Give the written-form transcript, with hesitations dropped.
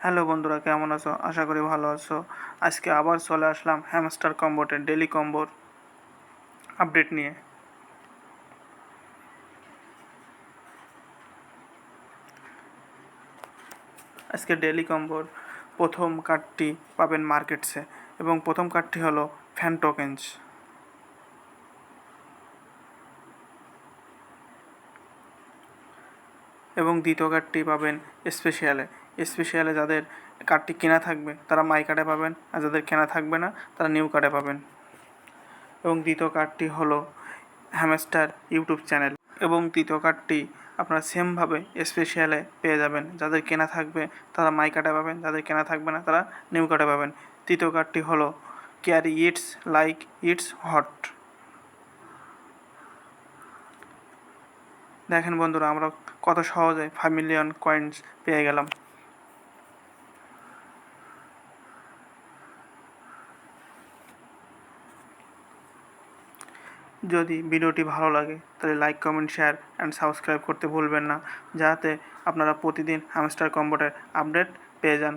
Hello বন্ধুরা, কেমন আছো? আশা করি ভালো আছো। আজকে আবার চলে আসলাম হ্যামস্টার কম্বোটের ডেলি কম্বোর আপডেট নিয়ে। আজকে ডেলি কম্বোর প্রথম কার্ডটি পাবেন মার্কেটসে, এবং প্রথম কার্ডটি হলো ফ্যান টোকেন্স। এবং দ্বিতীয় কার্ডটি পাবেন স্পেশালে যাদের কার্ডটি কেনা থাকবে তারা মাই কার্ডে পাবেন, আর যাদের কেনা থাকবে না তারা নিউ কার্ডে পাবেন। এবং দ্বিতীয় কার্ডটি হলো হ্যামস্টার ইউটিউব চ্যানেল। এবং তৃতীয় কার্ডটি আপনারা সেমভাবে স্পেশালে পেয়ে যাবেন, যাদের কেনা থাকবে তারা মাই কার্ডে পাবেন, যাদের কেনা থাকবে না তারা নিউ কার্ডে পাবেন। তৃতীয় কার্ডটি হলো carry it's like it's hot. দেখেন বন্ধুরা, আমরা কত সহজে 5 মিলিয়ন কয়েন্স পেয়ে গেলাম। যদি ভিডিওটি ভালো লাগে তাহলে like, comment, share and subscribe করতে ভুলবেন না, যাতে আপনারা প্রতিদিন হ্যামস্টার কম্বোটের আপডেট পেয়ে যান।